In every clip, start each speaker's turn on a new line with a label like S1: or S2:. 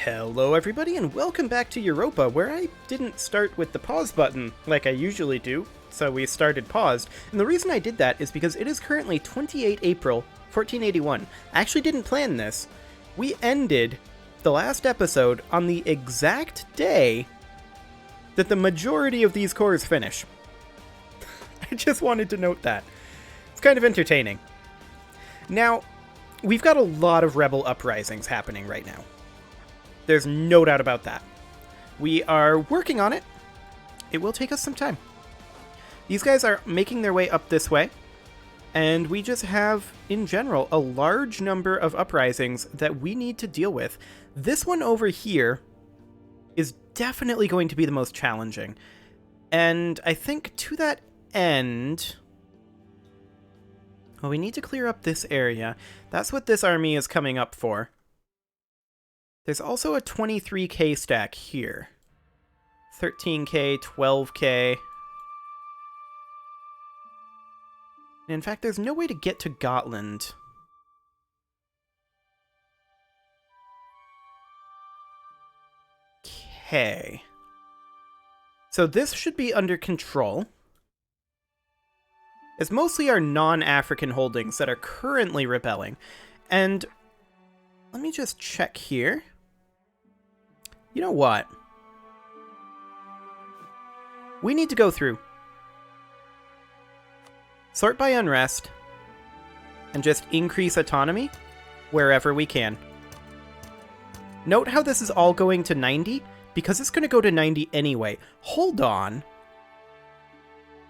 S1: Hello everybody and welcome back to Europa, where I didn't start with the pause button like I usually do, so we started paused. And the reason I did that is because it is currently 28 April, 1481. I actually didn't plan this. We ended the last episode on the exact day that the majority of these cores finish. I just wanted to note that. It's kind of entertaining. Now, we've got a lot of rebel uprisings happening right now. There's no doubt about that. We are working on it. It will take us some time. These guys are making their way up this way, and we just have, in general, a large number of uprisings that we need to deal with. This one over here is definitely going to be the most challenging. And I think to that end, well, we need to clear up this area. That's what this army is coming up for. There's also a 23k stack here. 13k, 12k. And in fact, there's no way to get to Gotland. Okay. So this should be under control. It's mostly our non-African holdings that are currently rebelling. And let me just check here. You know what? We need to go through. Sort by unrest. And just increase autonomy wherever we can. Note how this is all going to 90? Because it's going to go to 90 anyway. Hold on.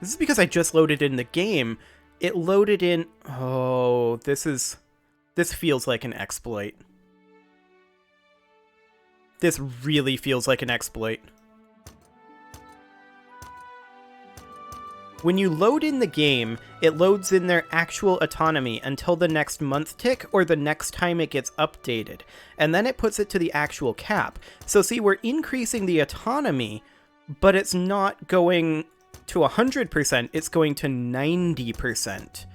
S1: This is because I just loaded in the game. It loaded in... Oh, this feels like an exploit. This really feels like an exploit. When you load in the game, it loads in their actual autonomy until the next month tick or the next time it gets updated. And then it puts it to the actual cap. So see, we're increasing the autonomy, but it's not going to 100%, it's going to 90%.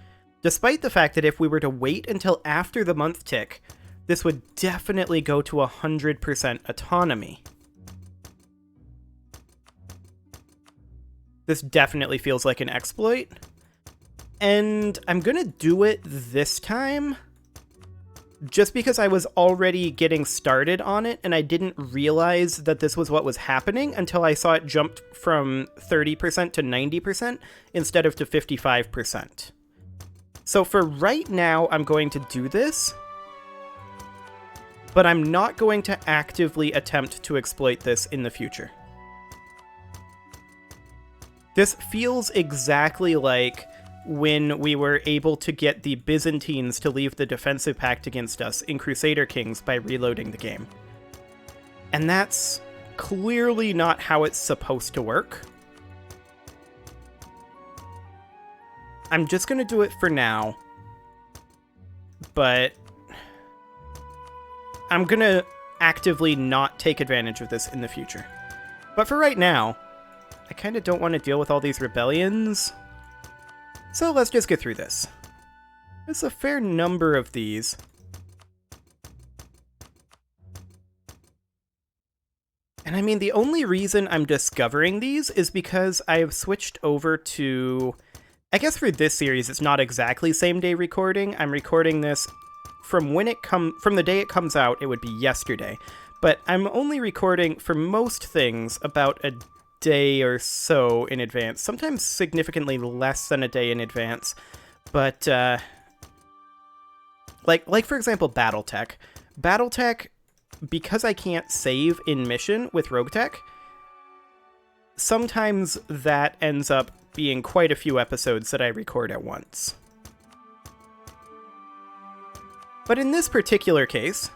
S1: Despite the fact that if we were to wait until after the month tick, this would definitely go to 100% autonomy. This definitely feels like an exploit. And I'm gonna do it this time, just because I was already getting started on it, and I didn't realize that this was what was happening until I saw it jumped from 30% to 90% instead of to 55%. So for right now, I'm going to do this, but I'm not going to actively attempt to exploit this in the future. This feels exactly like when we were able to get the Byzantines to leave the defensive pact against us in Crusader Kings by reloading the game. And that's clearly not how it's supposed to work. I'm just going to do it for now, but I'm going to actively not take advantage of this in the future. But for right now, I kind of don't want to deal with all these rebellions. So let's just get through this. There's a fair number of these. And I mean, the only reason I'm discovering these is because I've switched over to... I guess for this series, it's not exactly same-day recording. I'm recording this from from the day it comes out. It would be yesterday. But I'm only recording for most things about a day or so in advance, sometimes significantly less than a day in advance, but like for example Battletech, because I can't save in mission with Rogue Tech, sometimes that ends up being quite a few episodes that I record at once. But in this particular case,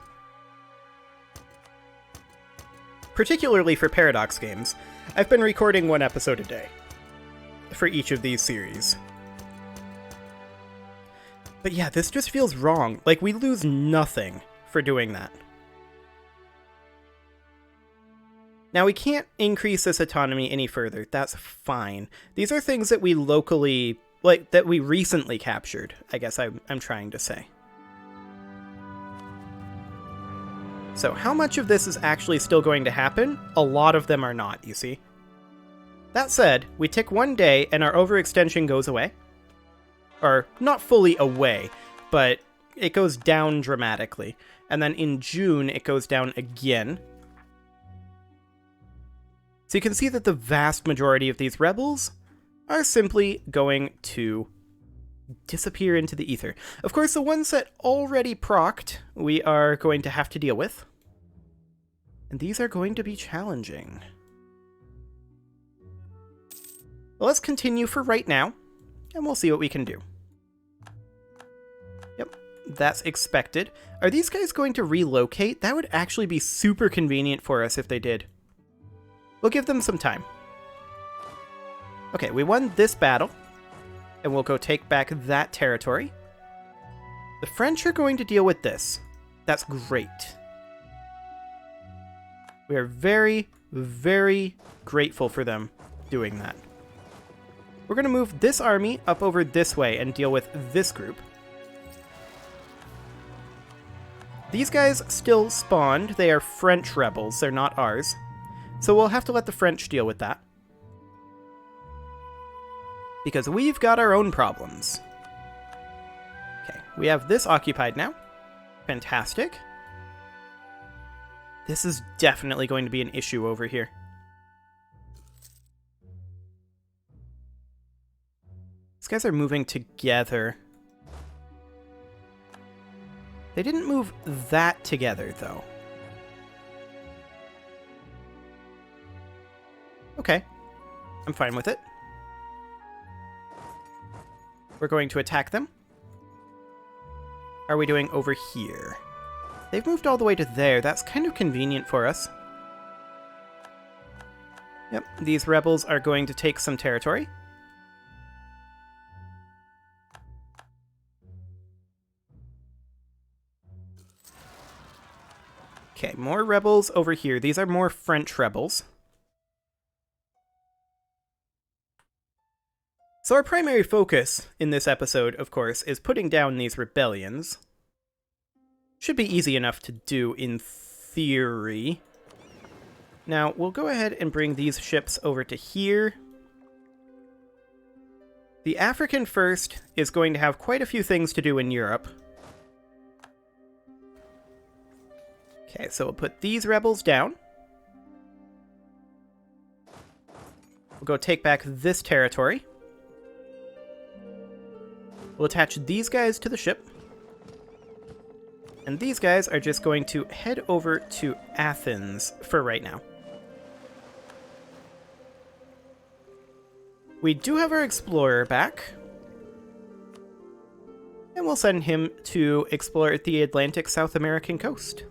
S1: particularly for Paradox games, I've been recording one episode a day for each of these series. But yeah, this just feels wrong. Like, we lose nothing for doing that. Now, we can't increase this autonomy any further. That's fine. These are things that we locally, that we recently captured, I guess I'm trying to say. So how much of this is actually still going to happen? A lot of them are not, you see. That said, we tick 1 day and our overextension goes away. Or, not fully away, but it goes down dramatically. And then in June, it goes down again. So you can see that the vast majority of these rebels are simply going to disappear into the ether. Of course, the ones that already procced, we are going to have to deal with. And these are going to be challenging. Well, let's continue for right now, and we'll see what we can do. Yep, that's expected. Are these guys going to relocate? That would actually be super convenient for us if they did. We'll give them some time. Okay, we won this battle, and we'll go take back that territory. The French are going to deal with this. That's great. We are very, very grateful for them doing that. We're going to move this army up over this way and deal with this group. These guys still spawned. They are French rebels. They're not ours. So we'll have to let the French deal with that. Because we've got our own problems. Okay, we have this occupied now. Fantastic. This is definitely going to be an issue over here. These guys are moving together. They didn't move that together, though. Okay, I'm fine with it. We're going to attack them. How are we doing over here? They've moved all the way to there. That's kind of convenient for us. Yep, these rebels are going to take some territory. Okay, more rebels over here. These are more French rebels. So our primary focus in this episode, of course, is putting down these rebellions. Should be easy enough to do in theory. Now, we'll go ahead and bring these ships over to here. The African First is going to have quite a few things to do in Europe. Okay, so we'll put these rebels down. We'll go take back this territory. We'll attach these guys to the ship. And these guys are just going to head over to Athens for right now. We do have our explorer back. And we'll send him to explore the Atlantic South American coast.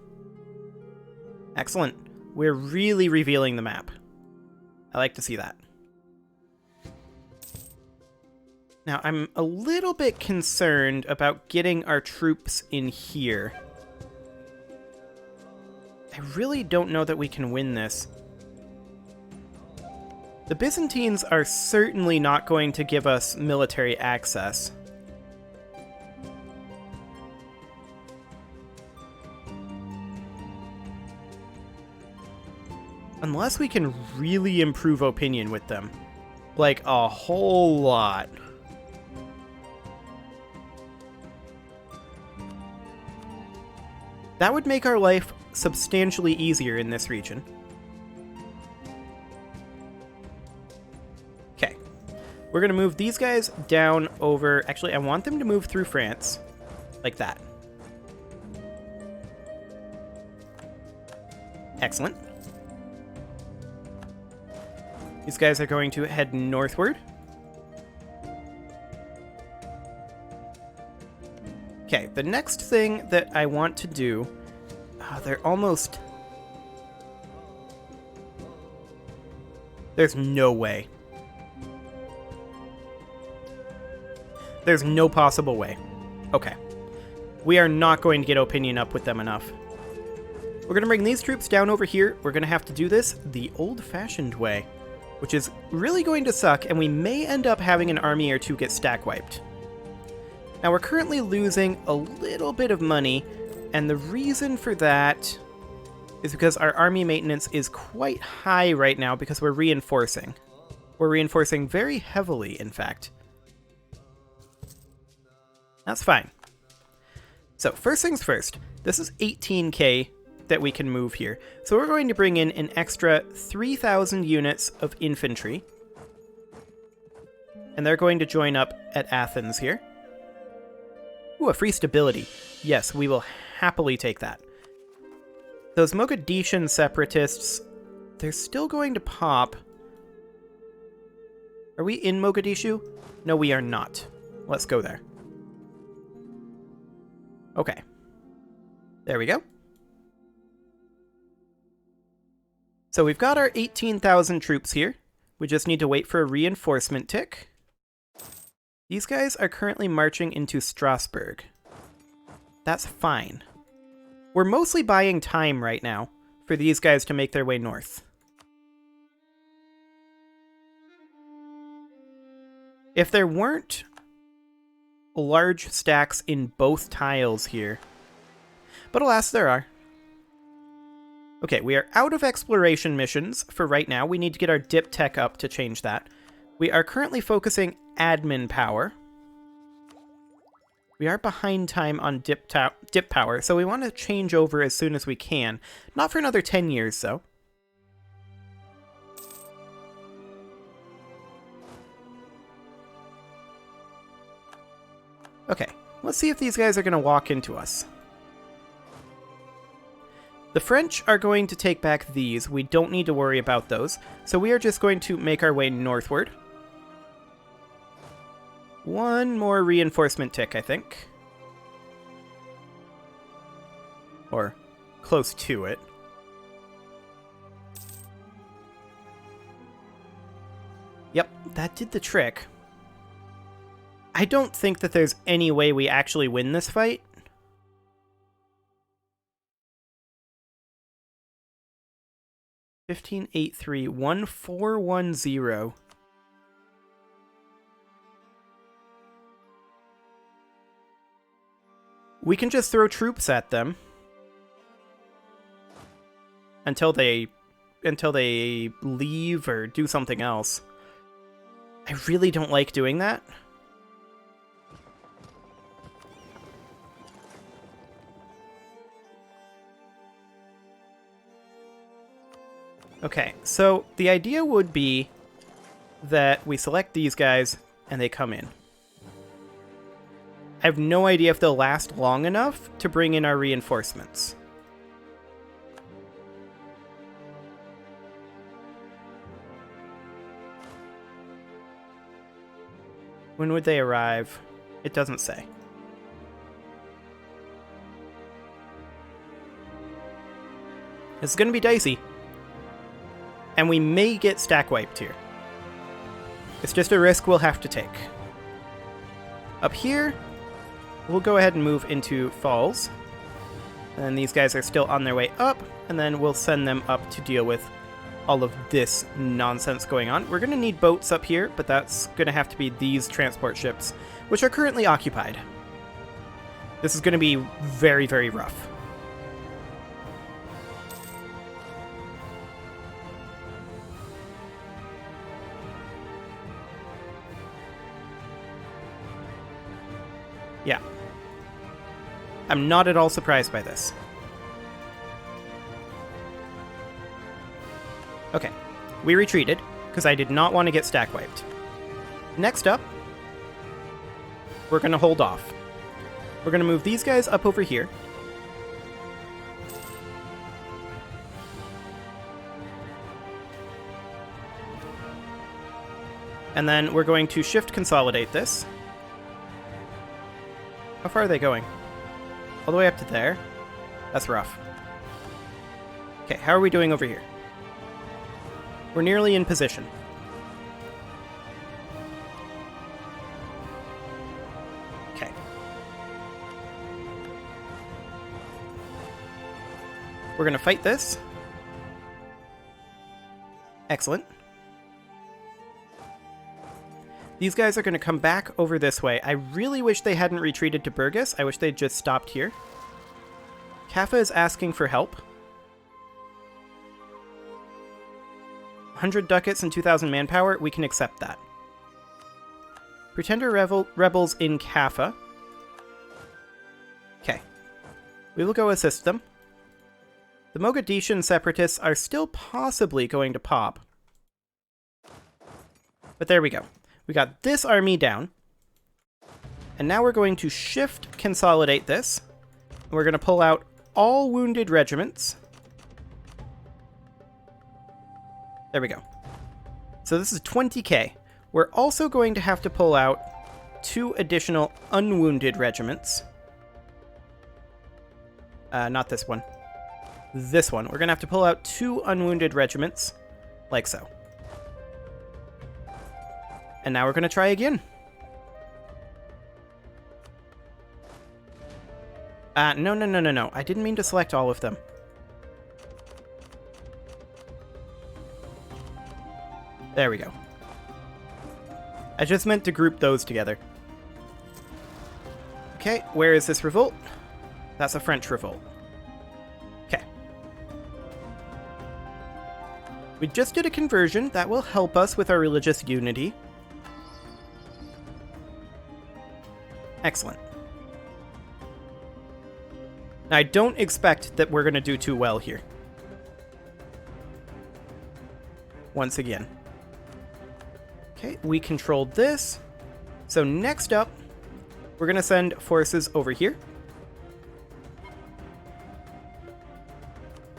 S1: Excellent. We're really revealing the map. I like to see that. Now, I'm a little bit concerned about getting our troops in here. I really don't know that we can win this. The Byzantines are certainly not going to give us military access. Unless we can really improve opinion with them. Like, a whole lot. That would make our life substantially easier in this region. Okay. We're going to move these guys down over... Actually, I want them to move through France. Like that. Excellent. These guys are going to head northward. Okay, the next thing that I want to do... they're almost... There's no way. There's no possible way. Okay. We are not going to get opinion up with them enough. We're going to bring these troops down over here. We're going to have to do this the old-fashioned way, which is really going to suck, and we may end up having an army or two get stack wiped. Now, we're currently losing a little bit of money, and the reason for that is because our army maintenance is quite high right now because we're reinforcing. We're reinforcing very heavily, in fact. That's fine. So, first things first, this is 18k that we can move here. So we're going to bring in an extra 3,000 units of infantry. And they're going to join up at Athens here. Ooh, a free stability. Yes, we will happily take that. Those Mogadishan separatists, they're still going to pop. Are we in Mogadishu? No, we are not. Let's go there. Okay. There we go. So we've got our 18,000 troops here. We just need to wait for a reinforcement tick. These guys are currently marching into Strasbourg. That's fine. We're mostly buying time right now for these guys to make their way north. If there weren't large stacks in both tiles here, but alas, there are. Okay, we are out of exploration missions for right now. We need to get our dip tech up to change that. We are currently focusing admin power. We are behind time on dip power, so we want to change over as soon as we can. Not for another 10 years, though. Okay, let's see if these guys are going to walk into us. The French are going to take back these. We don't need to worry about those. So we are just going to make our way northward. One more reinforcement tick, I think. Or close to it. Yep, that did the trick. I don't think that there's any way we actually win this fight. (1583) 1410. We can just throw troops at them until they leave or do something else. I really don't like doing that. Okay, so the idea would be that we select these guys and they come in. I have no idea if they'll last long enough to bring in our reinforcements. When would they arrive? It doesn't say. This is going to be dicey. And we may get stack wiped here. It's just a risk we'll have to take. Up here, we'll go ahead and move into Falls. And these guys are still on their way up, and then we'll send them up to deal with all of this nonsense going on. We're going to need boats up here, but that's going to have to be these transport ships, which are currently occupied. This is going to be very, very rough. Yeah. I'm not at all surprised by this. Okay. We retreated, because I did not want to get stack wiped. Next up, we're going to hold off. We're going to move these guys up over here. And then we're going to shift consolidate this. How far are they going? All the way up to there? That's rough. Okay, how are we doing over here? We're nearly in position. Okay. We're going to fight this. Excellent. These guys are going to come back over this way. I really wish they hadn't retreated to Burgos. I wish they'd just stopped here. Kaffa is asking for help. 100 ducats and 2,000 manpower, we can accept that. Pretender rebels in Kaffa. Okay. We will go assist them. The Mogadishan separatists are still possibly going to pop. But there we go. We got this army down. And now we're going to shift consolidate this. And we're going to pull out all wounded regiments. There we go. So this is 20k. We're also going to have to pull out 2 additional unwounded regiments. Not this one. This one. We're going to have to pull out 2 unwounded regiments, like so. And now we're going to try again. No. I didn't mean to select all of them. There we go. I just meant to group those together. Okay, where is this revolt? That's a French revolt. Okay. We just did a conversion. That will help us with our religious unity. Excellent. Now, I don't expect that we're going to do too well here. Once again. Okay, we controlled this. So next up, we're going to send forces over here.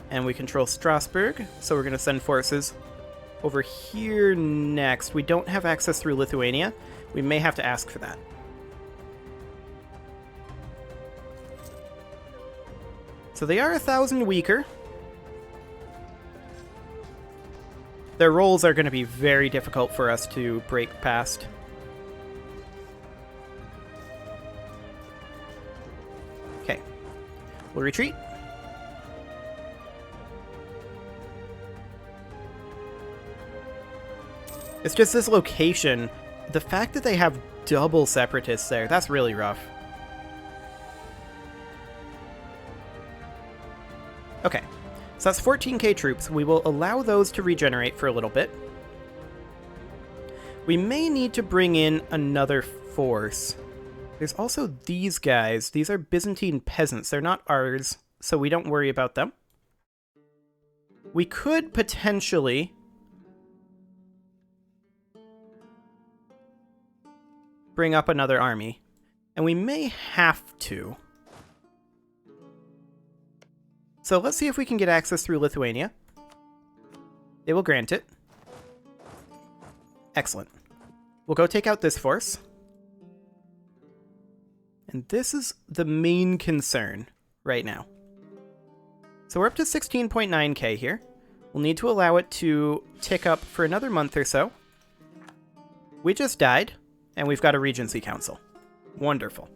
S1: And we control Strasbourg, so we're going to send forces over here next. We don't have access through Lithuania. We may have to ask for that. So they are 1,000 weaker. Their rolls are going to be very difficult for us to break past. Okay. We'll retreat. It's just this location. The fact that they have double separatists there, that's really rough. Okay. So that's 14k troops. We will allow those to regenerate for a little bit. We may need to bring in another force. There's also these guys. These are Byzantine peasants. They're not ours, so we don't worry about them. We could potentially bring up another army, and we may have to. So let's see if we can get access through Lithuania. They will grant it. Excellent. We'll go take out this force. And this is the main concern right now. So we're up to 16.9k here. We'll need to allow it to tick up for another month or so. We just died, and we've got a Regency Council. Wonderful.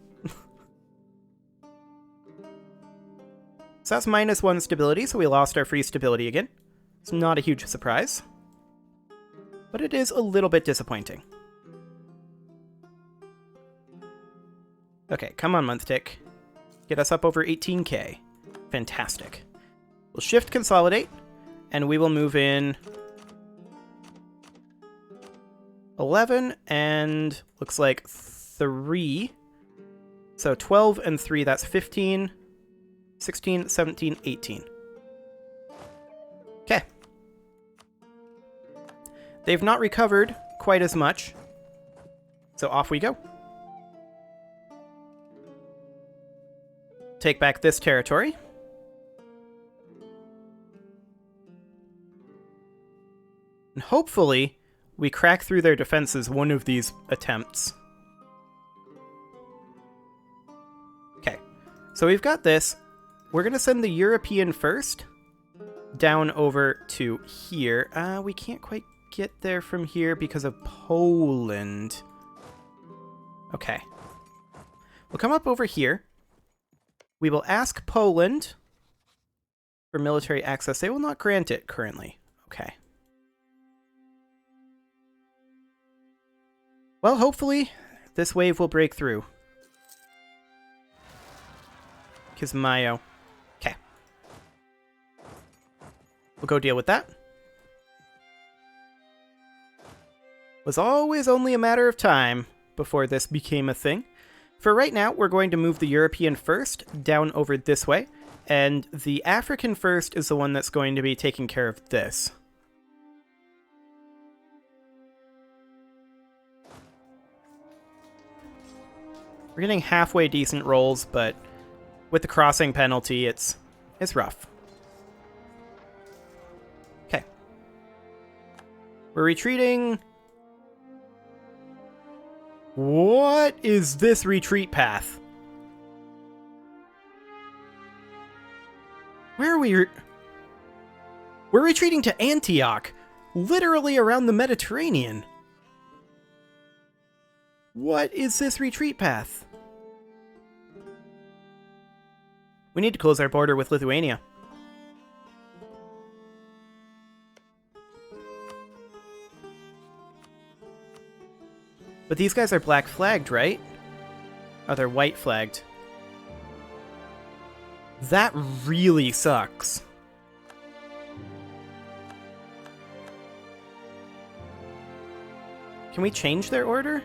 S1: So that's -1 stability, so we lost our free stability again. It's not a huge surprise. But it is a little bit disappointing. Okay, come on, month tick. Get us up over 18k. Fantastic. We'll shift consolidate, and we will move in 11 and looks like 3. So 12 and 3, that's 15. 16, 17, 18. Okay. They've not recovered quite as much. So off we go. Take back this territory. And hopefully, we crack through their defenses one of these attempts. Okay. So we've got this. We're going to send the European first down over to here. We can't quite get there from here because of Poland. Okay. We'll come up over here. We will ask Poland for military access. They will not grant it currently. Okay. Well, hopefully this wave will break through. Kismayo. Okay. We'll go deal with that. Was always only a matter of time before this became a thing. For right now, we're going to move the European first down over this way, and the African first is the one that's going to be taking care of this. We're getting halfway decent rolls, but with the crossing penalty, it's rough. Okay. We're retreating. What is this retreat path? Where are we? We're retreating to Antioch, literally around the Mediterranean. What is this retreat path? We need to close our border with Lithuania. But these guys are black flagged, right? Oh, they're white flagged. That really sucks. Can we change their order?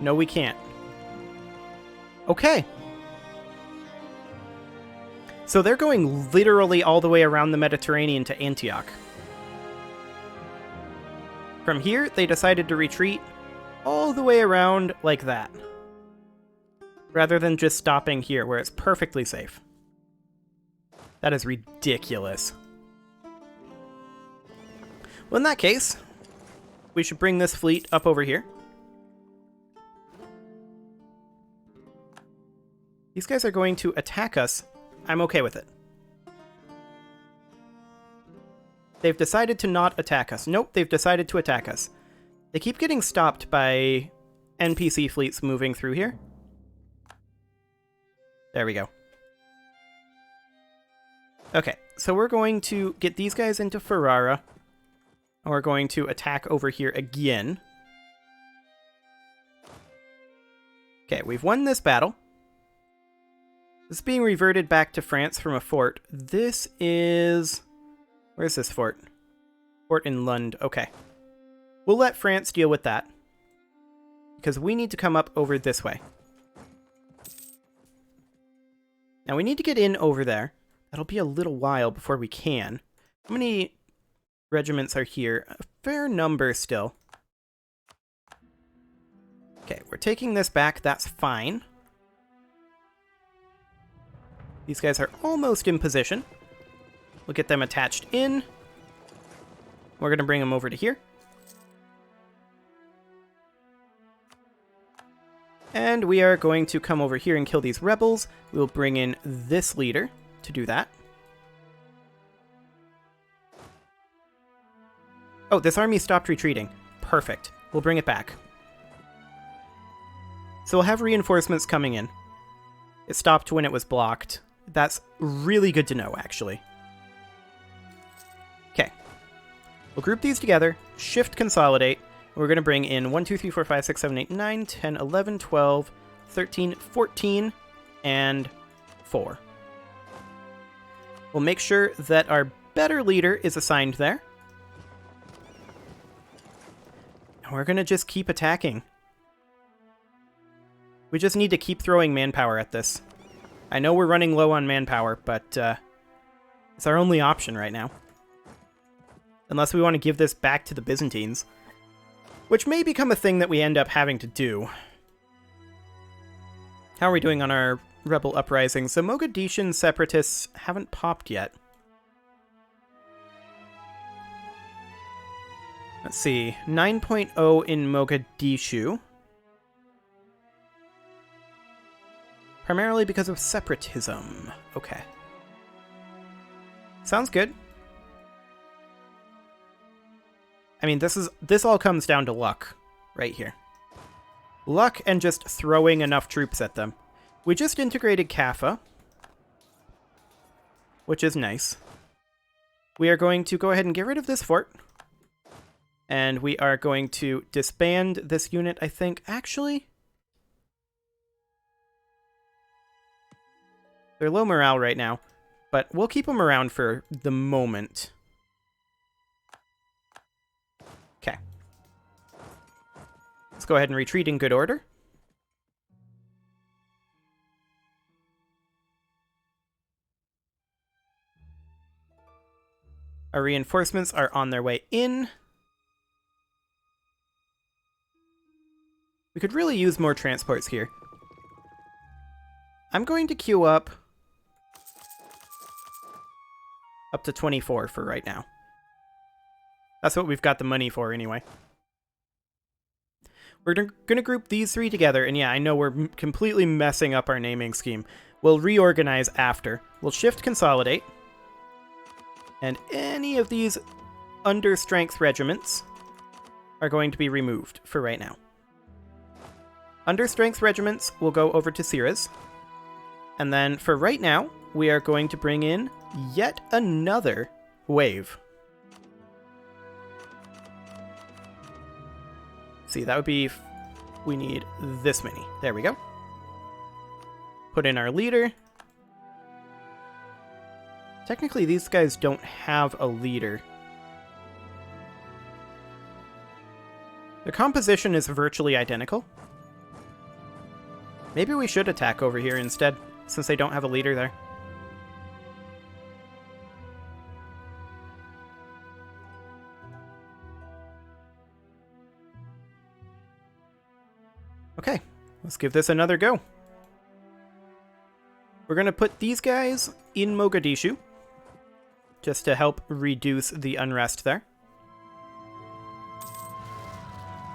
S1: No, we can't. Okay. So they're going literally all the way around the Mediterranean to Antioch. From here, they decided to retreat all the way around like that, rather than just stopping here, where it's perfectly safe. That is ridiculous. Well, in that case, we should bring this fleet up over here. These guys are going to attack us. I'm okay with it. They've decided to not attack us. Nope, they've decided to attack us. They keep getting stopped by NPC fleets moving through here. There we go. Okay, so we're going to get these guys into Ferrara. And we're going to attack over here again. Okay, we've won this battle. This is being reverted back to France from a fort. This is... Where's this fort? Fort in Lund. Okay. We'll let France deal with that, because we need to come up over this way. Now we need to get in over there. That'll be a little while before we can. How many regiments are here? A fair number still. Okay, we're taking this back. That's fine. These guys are almost in position. We'll get them attached in. We're going to bring them over to here. And we are going to come over here and kill these rebels. We'll bring in this leader to do that. Oh, this army stopped retreating. Perfect. We'll bring it back. So we'll have reinforcements coming in. It stopped when it was blocked. That's really good to know, actually. Okay. We'll group these together, shift consolidate. We're going to bring in 1, 2, 3, 4, 5, 6, 7, 8, 9, 10, 11, 12, 13, 14, and 4. We'll make sure that our better leader is assigned there. And we're going to just keep attacking. We just need to keep throwing manpower at this. I know we're running low on manpower, but it's our only option right now. Unless we want to give this back to the Byzantines. Which may become a thing that we end up having to do. How are we doing on our rebel uprisings? The Mogadishan separatists haven't popped yet. Let's see. 9.0 in Mogadishu. Primarily because of separatism. Okay. Sounds good. I mean, this all comes down to luck right here. Luck and just throwing enough troops at them. We just integrated Kaffa, which is nice. We are going to go ahead and get rid of this fort. And we are going to disband this unit, I think. Actually, they're low morale right now. but we'll keep them around for the moment. Okay. Let's go ahead and retreat in good order. Our reinforcements are on their way in. We could really use more transports here. I'm going to queue up to 24 for right now. That's what we've got the money for anyway. We're going to group these three together, and yeah, I know we're completely messing up our naming scheme. We'll reorganize after. We'll shift consolidate. And any of these under-strength regiments are going to be removed for right now. Under-strength regiments will go over to Sira's. And then for right now, we are going to bring in yet another wave. See, that would be... we need this many. There we go. Put in our leader. Technically, these guys don't have a leader. Their composition is virtually identical. Maybe we should attack over here instead, since they don't have a leader there. Okay, let's give this another go. We're going to put these guys in Mogadishu, just to help reduce the unrest there.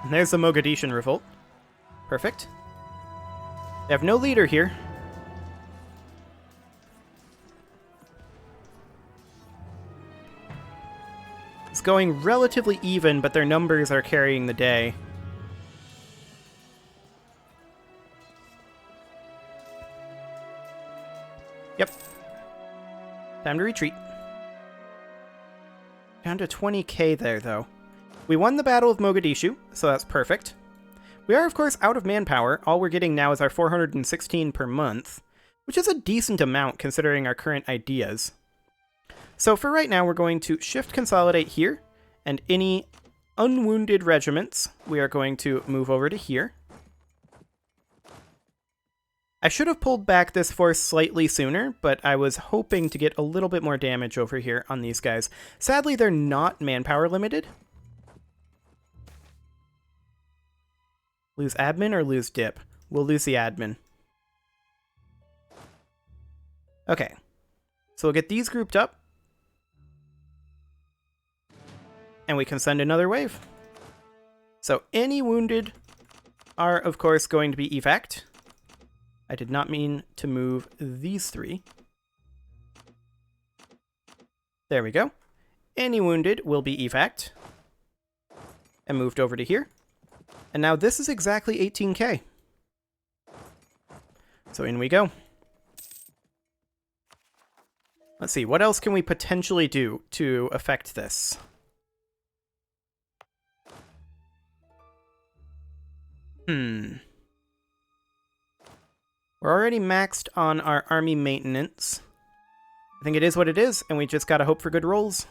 S1: And there's the Mogadishan revolt. Perfect. They have no leader here. It's going relatively even, but their numbers are carrying the day. Yep. Time to retreat. Down to 20k there, though. We won the Battle of Mogadishu, so that's perfect. We are, of course, out of manpower. All we're getting now is our 416 per month, which is a decent amount considering our current ideas. So for right now, we're going to shift consolidate here, and any unwounded regiments, we are going to move over to here. I should have pulled back this force slightly sooner, but I was hoping to get a little bit more damage over here on these guys. Sadly, they're not manpower limited. Lose admin or lose dip? We'll lose the admin. Okay. So we'll get these grouped up. And we can send another wave. So any wounded are, of course, going to be evac. I did not mean to move these three. There we go. Any wounded will be evac. And moved over to here. And now this is exactly 18k. So in we go. Let's see, what else can we potentially do to affect this? We're already maxed on our army maintenance. I think it is what it is, and we just gotta hope for good rolls.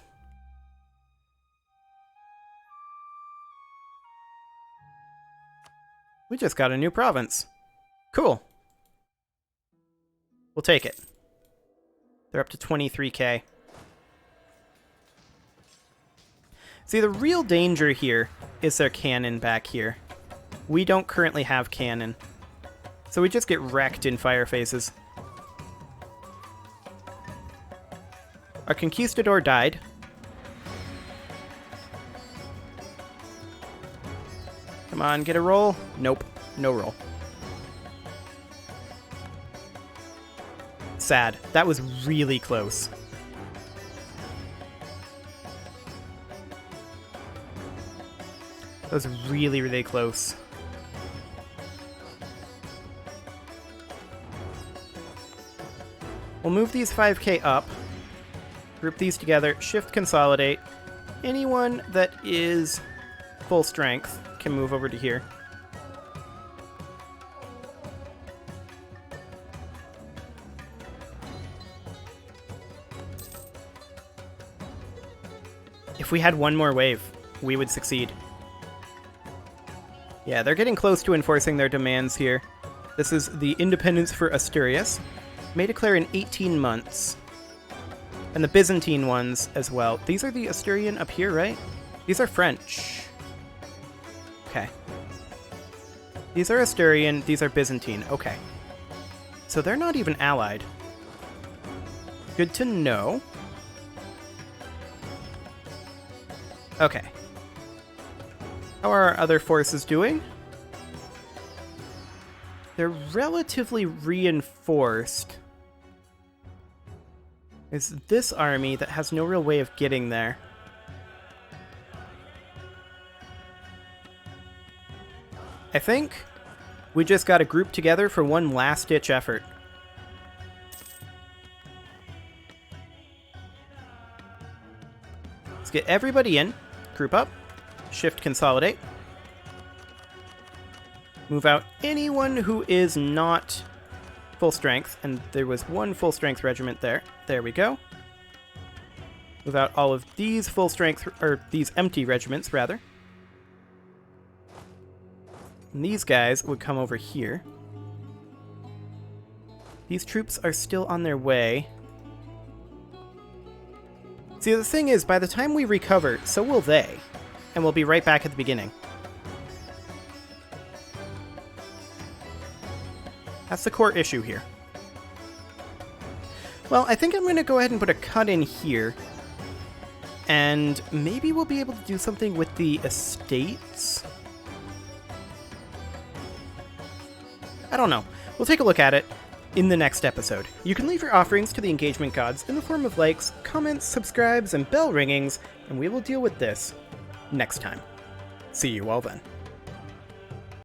S1: We just got a new province. Cool. We'll take it. They're up to 23k. See, the real danger here is their cannon back here. We don't currently have cannon. So we just get wrecked in fire phases. Our conquistador died. Come on, get a roll. Nope, no roll. Sad. That was really close. That was really, really close. We'll move these 5k up, group these together, shift consolidate. Anyone that is full strength can move over to here. If we had one more wave, we would succeed. Yeah, they're getting close to enforcing their demands here. This is the independence for Asturias. May declare in 18 months. And the Byzantine ones as well. These are the Asturian up here, right? These are French. Okay. These are Asturian, these are Byzantine. Okay. So they're not even allied. Good to know. Okay. How are our other forces doing? They're relatively reinforced. It's this army that has no real way of getting there. I think we just got to group together for one last-ditch effort. Let's get everybody in. Group up. Shift consolidate. Move out anyone who is not full strength, and there was one full strength regiment there. There we go. Move out all of these full strength, or these empty regiments, rather. And these guys would come over here. These troops are still on their way. See, the thing is, by the time we recover, so will they. And we'll be right back at the beginning. That's the core issue here. Well, I think I'm going to go ahead and put a cut in here. And maybe we'll be able to do something with the estates? I don't know. We'll take a look at it in the next episode. You can leave your offerings to the engagement gods in the form of likes, comments, subscribes, and bell ringings, and we will deal with this next time. See you all then.